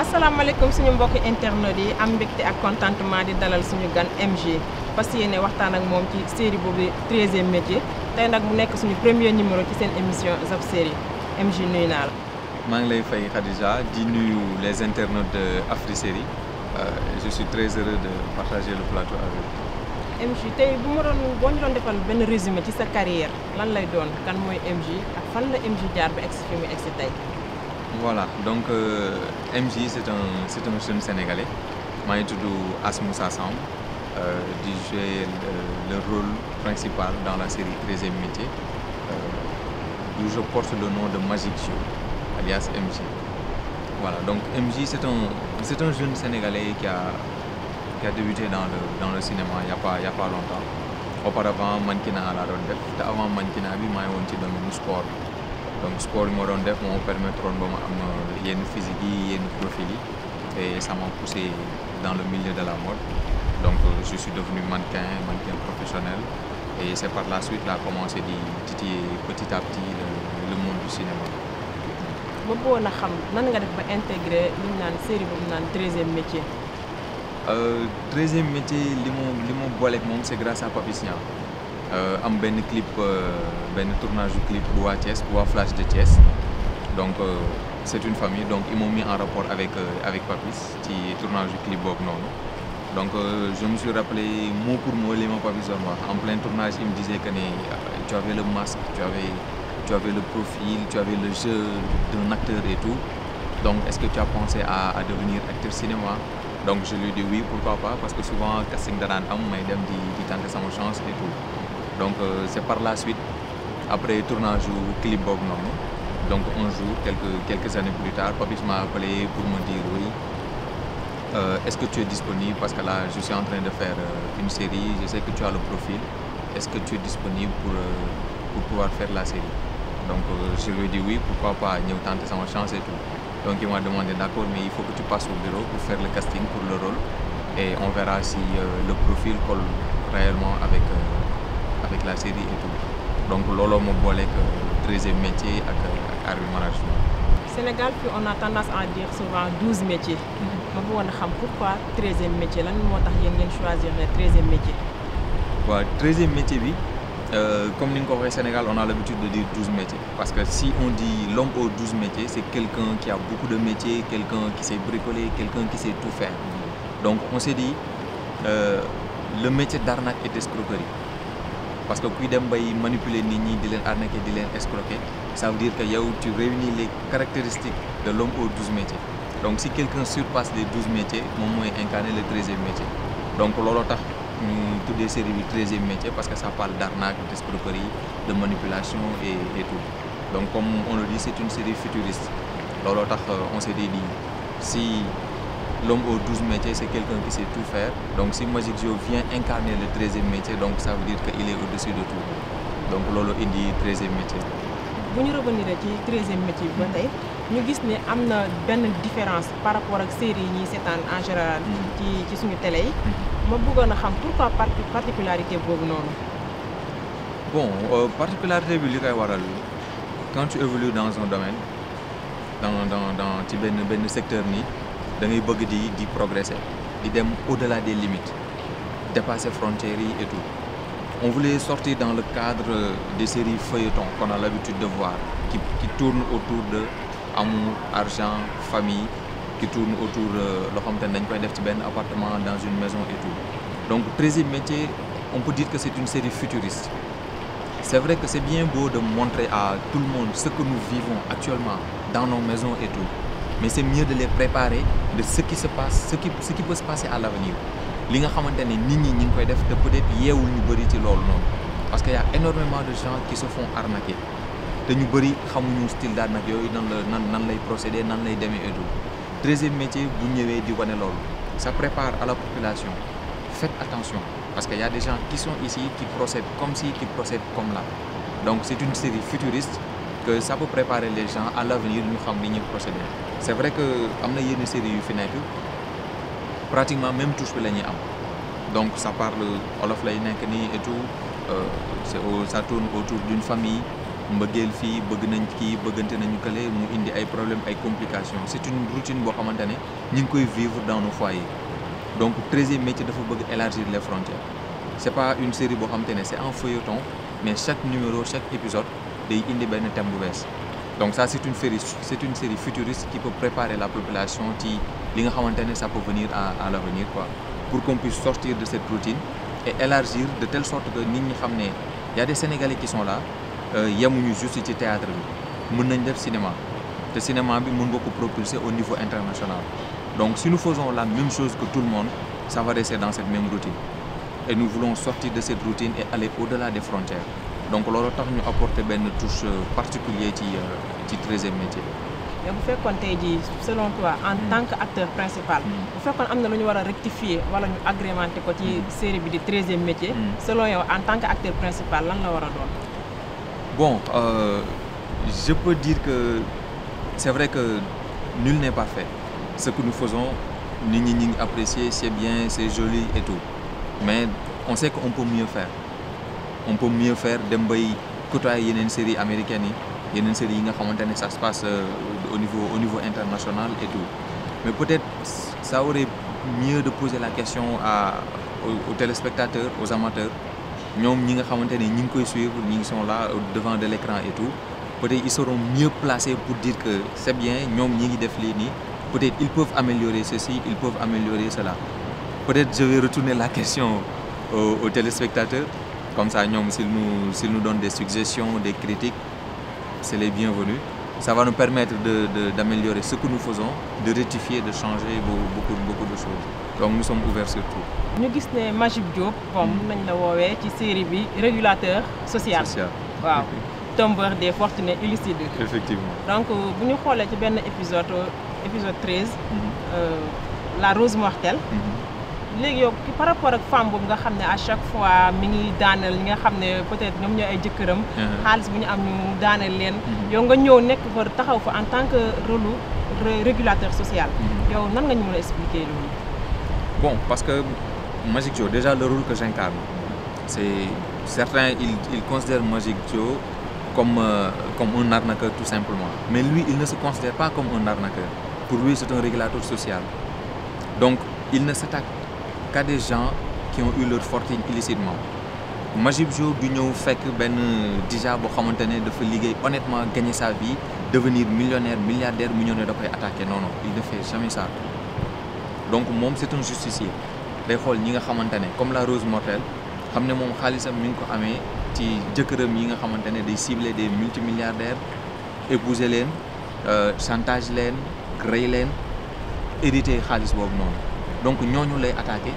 asalaamaaleykum suñu mbokki internet yi am mbégte ak contentement di dalal suñu gan MJ fas yéene waxtaan ak moom ci série boobu 13e métier tey nag mu nekk suñu premier numéro ci seen émission Zap Série MJ nuyu naa la. maa ngi lay fay Khadija di nuyu les internautes de Afri Série je suis très heureux de partager le plateau avec vous. MJ tey boo ñu doon defal benn résumé ci sa carrière lan lay doon kan mooy MJ ak fan la MJ jaar ba egsi fi mu egsi tey. Voilà, donc MJ c'est un jeune sénégalais maa ngi tudd Asmoussa Samb di jouer le rôle principal dans la série 13e métier d'où je porte le nom de Magic Joe alias MJ. Voilà, donc MJ c'est un jeune sénégalais qui a débuté dans le cinéma il y a pas longtemps. Auparavant mannequinat laa doon def te avant mannequinat bi maa ngi woon ci domaine sport. Donc sport yi ma doon def moo permettroon ba ma am yenn physique yi yenn profil yi et ça m'a poussé dans le milieu de la mode. Donc je suis devenu mannequin professionnel et c'est par la suite là commencé di titiller petit à petit le monde du cinéma. ba bëggoon a xam nan nga def ba intégré li ñu naan série boobu naan 13e métier. 13e métier li mu booleeg moom c'est grâce à Papis Niang. Am benn clip benn tournage du clip bu waa Thiès bu waa Flash de Thiès donc c'est une famille donc ils m'ont mis en rapport avec Papis ci tournage du clip boobu noonu donc je me suis rappelé mot pour mot li ma Papis doon wax en plein tournage il me disait que ne tu avais le masque tu avais le profil tu avais le jeu d'un acteur et tout donc est-ce que tu as pensé à devenir acteur cinéma donc je lui ai dit oui pourquoi pas parce que souvent casting da daan am may dem di tenter sama chance et tout. Donc c'est par la suite après tournage du clip boobu noonu donc un jour quelques années plus tard Papis m'a appelé pour me dire oui est-ce que tu es disponible parce que là je suis en train de faire une série je sais que tu as le profil est-ce que tu es disponible pour pouvoir faire la série donc je lui ai dit oui pourquoi pas ñëw tenter sama chance et tout donc il m'a demandé d'accord mais il faut que tu passes au bureau pour faire le casting pour le rôle et on verra si le profil colle réellement avec la série et tout donc looloo ma booleeg 13e métier ak art du management. Sénégal puis on a tendance à dire souvent 12 métiers. ma bëggoon a xam pourquoi 13e métier lan moo tax yéen ngeen choisir le 13e métier. waaw 13e métier bi comme ni nga ko waxee Sénégal on a l'habitude de dire 12 métiers parce que si on dit l'homme aux 12 métiers c'est quelqu'un qui a beaucoup de métiers quelqu'un qui sait bricoler quelqu'un qui sait tout faire donc on s'est dit le métier d'arnaque et d'escroquerie. Parce que kuy dem bay manipuler nit ñi di leen arnaquer di leen escroquer ça veut dire que yow tu réunis les caractéristiques de l'homme aux 12 métiers donc si quelqu'un surpasse les 12 métiers moom mooy incarner le 13e métier donc looloo tax ñu tuddee série bi 13e métier parce que ça parle d'arnaque d'escroquerie de manipulation et tout donc comme on le dit c'est une série futuriste looloo tax on s'est dit si l'homme aux 12 métiers c'est quelqu'un qui sait tout faire donc si Magic Joe vient incarner le 13e métier donc ça veut dire que il est au-dessus de tout donc loolu indi 13e métier. bu ñu revenir ci 13e métier bi ba tey ñu gis ne am na benn différence par rapport ak série yi ñuy seetaan en général ci suñu télé yi. ma bëggoon a xam pourquoi particularité boobu noonu. bon particularité bi li koy waral quand tu évolues dans un domaine dans ci benn secteur nii. da ngay bëgg di progresser di dem au-delà des limites dépasser frontières yi et tout on voulait sortir dans le cadre des séries feuilletons qu'on a l'habitude de voir qui tournent autour de amour argent famille qui tournent autour loo xam te ne dañ koy def ci benn appartement dans une maison et tout donc 13e métier on peut dire que c'est une série futuriste c'est vrai que c'est bien beau de montrer à tout le monde ce que nous vivons actuellement dans nos maisons et tout mais c'est mieux de les préparer de ce qui se passe ce qui peut se passer à l'avenir li nga xamante ne nit ñi ngi koy def te peut-être yeewul ñu bëri ci loolu noonu parce que y a énormément de gens qui se font arnaquer te ñu bëri xamuñu style d'arnaque yooyu nan lay procéder nan lay demee et tout 13e métier bu ñëwee di wane loolu ça prépare à la population faites attention parce que y a des gens qui sont ici qui procèdent comme ci qui procèdent comme là donc c'est une série futuriste que ça peut préparer les gens à l'avenir ñu xam ni ñuy procéder c'est vrai que am na yenn série yu fi nekk pratiquement même touche bi la ñuy am donc ça parle olof lay nekk nii et tout ça tourne autour d'une famille mbëggeel fii bëgg nañ kii bëggante nañu kële mu indi ay problèmes ay complications c'est une routine boo xamante ne ñu ngi koy vivre dans nos foyers donc 13e métier dafa bëgg élargir les frontières c'est pas une série boo xamante ne c'est en feuilleton mais chaque numéro chaque épisode day indi benn thème bu bees donc ça c'est une série futuriste qui peut préparer la population ci li nga xamante ne ça peut venir à l'avenir quoi pour qu'on puisse sortir de cette routine et élargir de telle sorte que nit ñi xam ne y a des Sénégalais qui sont là yemuñu juste ci théâtre bi mën nañ def cinéma te cinéma bi mën nga ko propulser au niveau international donc si nous faisons la même chose que tout le monde ça va rester dans cette même routine et nous voulons sortir de cette routine et aller au-delà des frontières donc loolu tax ñu apporter benn touche particulière ci 13e métier. mais bu fekkoon tey jii selon toi en tant que acteur principal. bu fekkoon am na lu ñu war a rectifier wala ñu agrémenter ko ci série bi di 13e métier. selon yow en tant que acteur principal lan la war a doon. Bon, je peux dire que c'est vrai que nul n'est parfait. Ce que nous faisons, nous apprécier, c'est bien, c'est joli et tout. Mais on sait qu'on peut mieux faire. On peut mieux faire d'embay côtoyer une série américaine, une série ça se passe au niveau international et tout. Mais peut-être ça aurait mieux de poser la question aux téléspectateurs, aux amateurs. Ñoom ñi nga xamante ne ñi ngi koy suivre ñi ngi sont là devant de l'écran et tout peut-être ils seront mieux placés pour dire que c'est bien ñoom ñi ngi def lii nii peut-être ils peuvent améliorer ceci ils peuvent améliorer cela peut-être je vais retourner la question aux téléspectateurs comme ça ñoom s'ils nous donnent des suggestions des critiques c'est les bienvenus ça va nous permettre d'améliorer ce que nous faisons de rectifier de changer beaucoup de choses donc nous sommes ouverts sur tout. ñu gis ne Magib Diop bon mën nañ la woowee ci série bi régulateur social. waaw tombeur des fortunes illicites. effectivement donc bu ñu xoolee ci benn épisode 13. la rose mortelle. léegi yow par rapport ak femme boobu nga xam ne à chaque fois mi ngi daaneel ñi nga xam ne peut-être ñoom ñooy ay jëkkëram. xaalis bu ñu am ñu daaneel leen. yow nga ñëw nekk fa taxaw fa en tant que rôle régulateur social. yow nan nga ñu mën a expliquer loolu. Bon, parce que Magic Joe, déjà le rôle que j'incarne, c'est certains ils considèrent Magic Joe comme un arnaqueur tout simplement. Mais lui, il ne se considère pas comme un arnaqueur. Pour lui, c'est un régulateur social. Donc, il ne s'attaque qu'à des gens qui ont eu leur fortune illicitement. Magib Joe du ñëw fekk benn déjà boo xamante ne dafa liggéey honnêtement gagner sa vie devenir millionnaire milliardaire mu ñëw ne da koy attaquer non il ne fait jamais ça. donc moom c'est un justicier day xool ñi nga xamante ne comme la rose mortelle xam ne moom xaalisam mi ngi ko amee ci jëkkëram yi nga xamante ne day cibler des multimilliardaires épouser leen chantage leen rey leen hériter xaalis boobu noonu donc ñooñu lay attaquer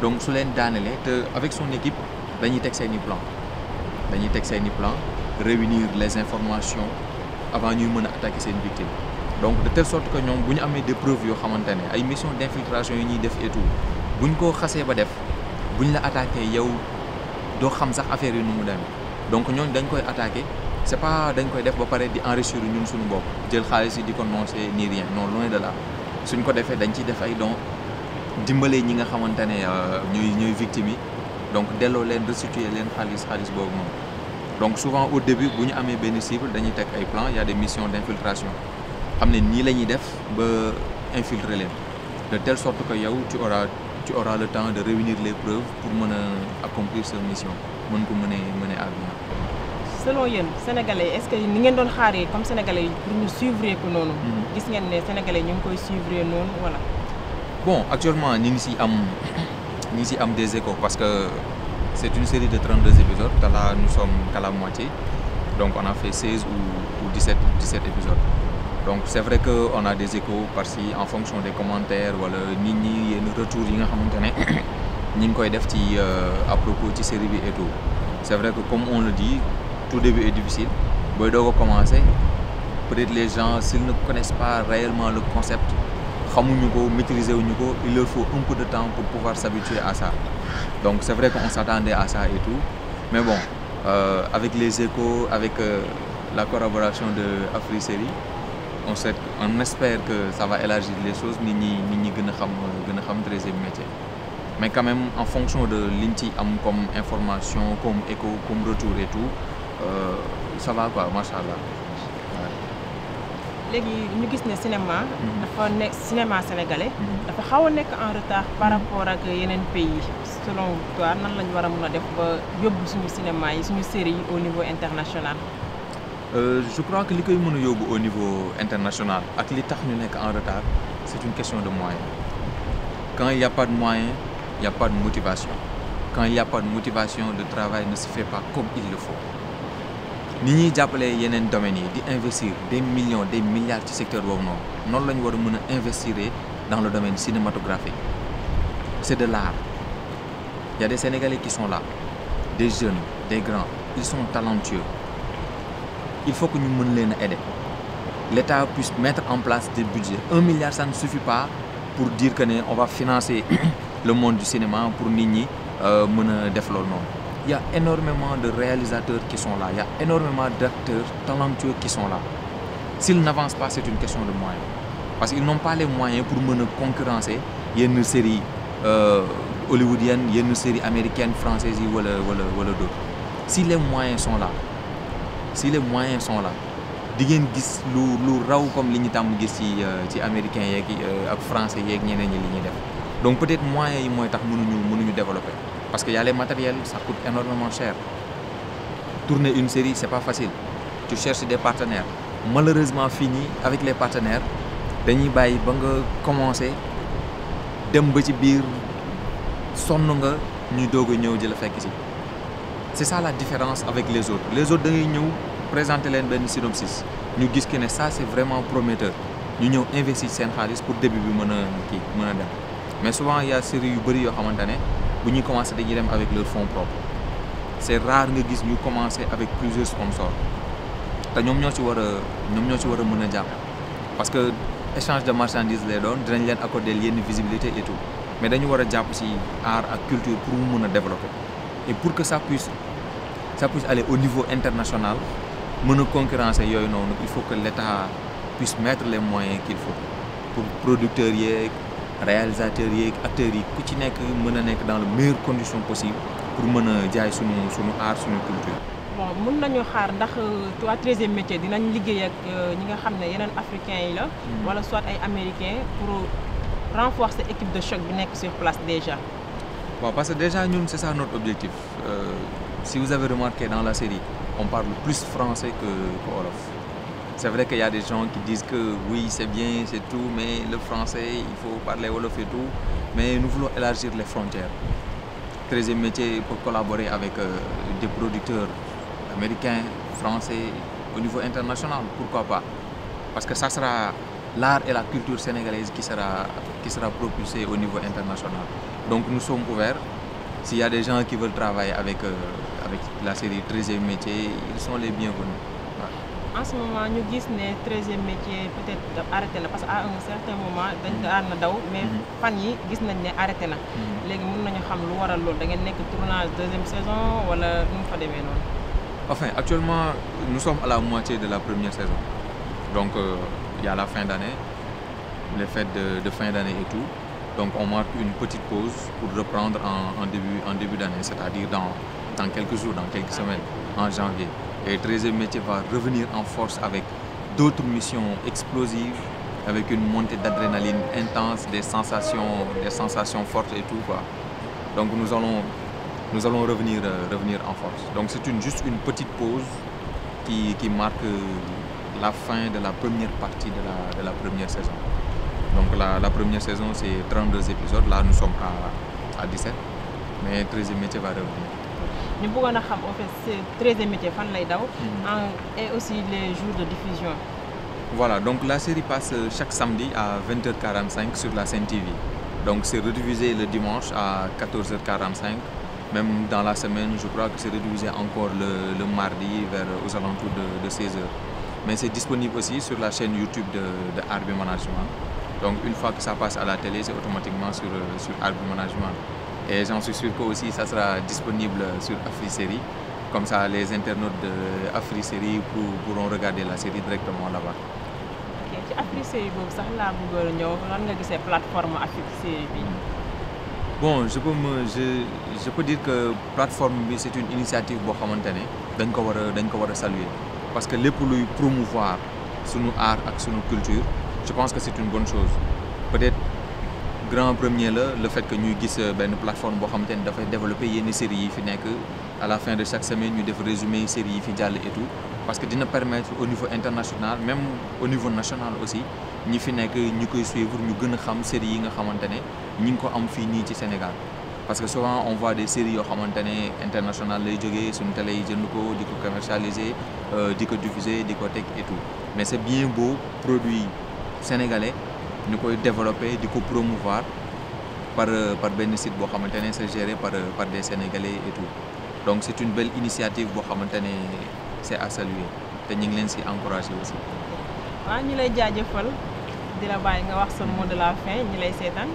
donc su leen daanelee te avec son équipe dañuy teg seeni plan réunir les informations avant ñuy mën a attaquer seen victime donc de telle sorte que ñoom bu ñu amee des preuves yoo xamante ne ay mission d'infiltration yi ñuy def et tout buñ ko xasee ba def buñ la attaqué yow doo xam sax affaire yi nu mu demee donc ñooñu dañ koy attaqué c'est pas dañ koy def ba pare di enrichir ñun suñu bopp jël xaalis yi di ko noncer ni rien non loin de là suñ ko defee dañ ciy def ay dons dimbalee ñi nga xamante ne ñooy victimes yi donc delloo leen restituer leen xaalis boobu noonu donc souvent au début bu ñu amee benn cible dañuy teg ay plans y a des missions d'infiltration xam ne nii la ñuy def ba infiltrer leen de telle sorte que yow tu auras le temps de réunir les preuves pour mën a accomplir sa mission mën ko mener à bien. selon yéen sénégalais est-ce que ni ngeen doon xaaree comme sénégalais yi pour ñu suivre ko noonu. gis ngeen ne sénégalais ñu ngi koy suivre noonu voilà. bon actuellement ñi ngi si am des échos parce que c'est une série de 32 épisodes te là nous sommes qu'à la moitié donc on a fait 16 ou 17 épisodes. donc c'est vrai que on a des échos par-ci en fonction des commentaires wala nit ñi yenn retours yi nga xamante ne ñi ngi koy def ci à propos ci série bi et tout c'est vrai que comme on le dit tout début est difficile booy doog a commencer peut-être les gens s'ils ne connaissent pas réellement le concept xamuñu ko maîtriser wuñu ko il leur faut un peu de temps pour pouvoir s'habituer à ça donc c'est vrai qu'on s'attendait à ça et tout mais bon avec les échos avec la collaboration de Afri Série on espère que ça va élargir les choses nit ñi gën a xam 13e métier mais quand même en fonction de liñ ci am comme information comme écho comme retour et tout ça va quoi macha allah. léegi ñu gis ne cinéma dafa nekk cinéma sénégalais dafa xaw a nekk en retard par rapport ak yeneen pays selon toi nan lañ war a mën a def ba yóbbu suñu cinéma yi suñu série yi au niveau international. Je crois que li koy mën a yóbbu au niveau international ak li tax ñu nekk en retard c'est une question de moyens. Quand il y a pas de moyens, il y a pas de motivation. Quand il y a pas de motivation, le travail ne se fait pas comme il le faut. Ni ñuy jàppalee yeneen domaines yi di investir des millions des milliards ci secteur boobu noonu la ñu war a mën a investir dans le domaine cinématographique. C'est de l'art. Il y a des Sénégalais qui sont là, des jeunes, des grands, ils sont talentueux. Il faut que ñu mën leen a aider. L'État puisse mettre en place des budgets. 1 milliard, ça ne suffit pas pour dire que on va financer le monde du cinéma pour nit ñi mën a def loolu noonu. Il y a énormément de réalisateurs qui sont là. Il y a énormément d'acteurs talentueux qui sont là. S'ils n'avancent pas, c'est une question de moyens. Parce qu'ils n'ont pas les moyens pour mën a concurrencer yenn séries hollywoodiennes, yenn séries américaines, françaises yi wala d'autres. Si les moyens sont là, di ngeen gis lu raw comme li ñu tàmm gis ci américains yeeg ak français yeeg ñeneen ñi li ñuy def. Donc peut-être moyens yi mooy tax mënuñu développer. Parce que y a les matériels, ça coûte énormément cher. Tourner une série, c'est pas facile. Tu cherches des partenaires. Malheureusement, fini avec les partenaires, dañuy bàyyi ba nga commencer dem ba ci biir sonn nga ñuy doog a ñëw jël fekk ci. C'est ça la différence avec les autres. Les autres da ngay ñëw présenter leen benn synopsis ñu gis que ne ça c'est vraiment prometteur ñu ñëw investir seen xaalis pour début bi mën a dem. Mais souvent il y a série yu bëri yoo xamante ne bu ñuy commencer dañuy dem avec leur fonds propres. C'est rare nga gis ñu commencer avec plusieurs sponsors te ñoom ñoo ci war a mën a jàpp parce que échange de marchandises lay doon dinañ leen accorder yenn visibilité et tout mais dañu war a jàpp ci art ak culture pour mu mën a développer et pour que ça puisse aller au niveau international mën a concurrencer yooyu noonu il faut que l'État puisse mettre les moyens qu'il faut pour producteurs yeeg réalisateurs yeeg acteurs yi ku ci nekk mën a nekk dans les meilleures conditions possibles pour mën a jaay sunu art sunu culture. Bon mën nañu xaar ndax waa 13e métier dinañ liggéey ak ñi nga xam ne yeneen africains yi la. wala soit ay américains pour renforcer équipe de choc bi nekk sur place déjà. Bon parce que déjà ñun c'est ça notre objectif. Si vous avez remarqué dans la série on parle plus français que wolof. C'est vrai qu'il y a des gens qui disent que oui c'est bien c'est tout mais le français il faut parler wolof et tout mais nous voulons élargir les frontières. 13e métier pour collaborer avec des producteurs américains, français, au niveau international, pourquoi pas? Parce que ça sera l'art et la culture sénégalaise qui sera propulsée au niveau international. Donc nous sommes ouverts. S'il y a des gens qui veulent travailler avec la série 13e métier, ils sont les bienvenus. En ce moment ñu gis ne 13e métier peut-être arrêté na parce que à un certain moment dañ daan na daw mais fan yi gis nañ ne arrêté na léegi mën nañu xam lu waral loolu da ngeen nekk tournage 2e saison wala nu mu fa demee noonu. Enfin actuellement nous sommes à la moitié de la première saison donc il y a la fin d'année les fêtes de fin d'année et tout donc on marque une petite pause pour reprendre en début d'année c'est-à-dire dans quelques jours dans quelques semaines en janvier. Et 13e métier va revenir en force avec d'autres missions explosives, avec une montée d'adrénaline intense, des sensations fortes et tout quoi. Donc nous allons revenir en force. Donc c'est juste une petite pause qui marque la fin de la première partie de la première saison. Donc la première saison c'est 32 épisodes, là nous sommes à 17, mais 13e métier va revenir. ñu bëggoon a xam en fait c'est 13e métier fan lay daw et aussi les jours de diffusion. Voilà donc la série passe chaque samedi à 20h45 sur la Sen TV donc c'est rediffusé le dimanche à 14h45 même dans la semaine je crois que c'est rediffusé encore le mardi vers aux alentours de 16h mais c'est disponible aussi sur la chaîne YouTube de Arbi Management donc une fois que ça passe à la télé c'est automatiquement sur Arbi Management. Et j'en suis sûr que aussi ça sera disponible sur Afri-Série. Comme ça, les internautes de Afri-Série pourront regarder la série directement là-bas. Ok ci Afri-Série boobu sax laa bëggoon a ñëw lan nga gisee plateforme Afri-Série bi. Bon, je peux dire que plateforme bi c'est une initiative boo xamante ne dañ ko war a saluer parce que lépp luy promouvoir sunu art ak sunu culture je pense que c'est une bonne chose. Peut-être grand premier le fait que ñuy gis benn plateforme boo xamante ne dafay développer yenn séries yi fi nekk à la fin de chaque semaine ñu def résumé séries yi fi jàll et tout parce que dina permettre au niveau international même au niveau national aussi ñi fi nekk ñu koy suivre ñu gën a xam séries yi nga xamante ne ñi ngi ko am fii nii ci Sénégal parce que souvent on voit des séries yoo xamante ne international lay jógee suñu télé yi jënd ko di ko commercialiser di ko diffuser di ko teg et tout mais c'est bien beau produit sénégalais ñu koy développer di ko promouvoir par benn site boo xamante ne c'est géré par des Sénégalais et tout donc c'est une belle initiative boo xamante ne c'est à saluer te ñu ngi leen ci encourager aussi. waaw ñu lay jaajëfal di la bàyyi nga wax sa mot de la fin ñi lay seetaan.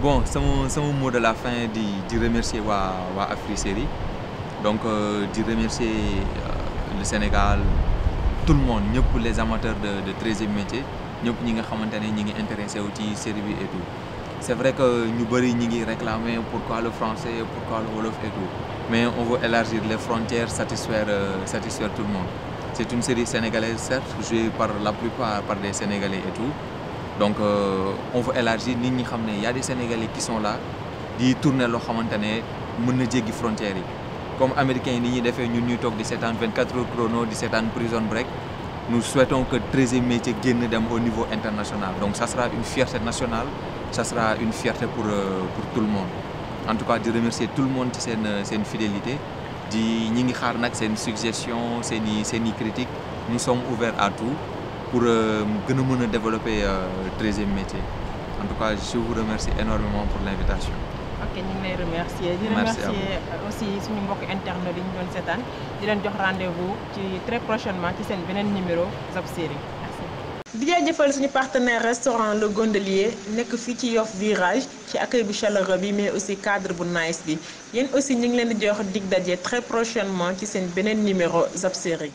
Bon sama mot de la fin di remercier waa Afrisérie donc di remercier le Sénégal tout le monde ñëpp les amateurs de 13e métier ñëpp ñi nga xamante ne ñi ngi intéressé wu ci série bi et tout c'est vrai que ñu bëri ñi ngi réclamer pourquoi le français pourquoi le wolof et tout mais on veut élargir les frontières satisfaire tout le monde. C'est une série sénégalaise certes jouée par la plupart par des Sénégalais et tout donc on veut élargir nit ñi xam ne y a des Sénégalais qui sont là di tourner loo xamante ne mën na jéggi frontières yi comme américains yi ni ñuy defee ñun ñuy toog di seetaan 24 heures chrono di seetaan Prison Break nous souhaitons que 13e métier génn dem au niveau international donc ça sera une fierté nationale ça sera une fierté pour tout le monde en tout cas di remercier tout le monde ci seen fidélité di ñi ngi xaar nag seen suggestion seen i critique nous sommes ouverts à tout pour gën a mën a développer 13e métier en tout cas je vous remercie énormément pour l'invitation. ok ñu ngi lay remercier di remercier aussi suñu mbokk internet yi ñu doon seetaan di leen jox rendez-vous ci très prochainement ci seen beneen numéro Zap Série merci. di jaajëfal suñu partenaire restaurant Le Gondelier nekk fii ci Yoff Virage ci accueil bu chaleureux bi mais aussi cadre bu nice bi yéen aussi ñu ngi leen di jox dig daje très prochainement ci seen beneen numéro Zap Série.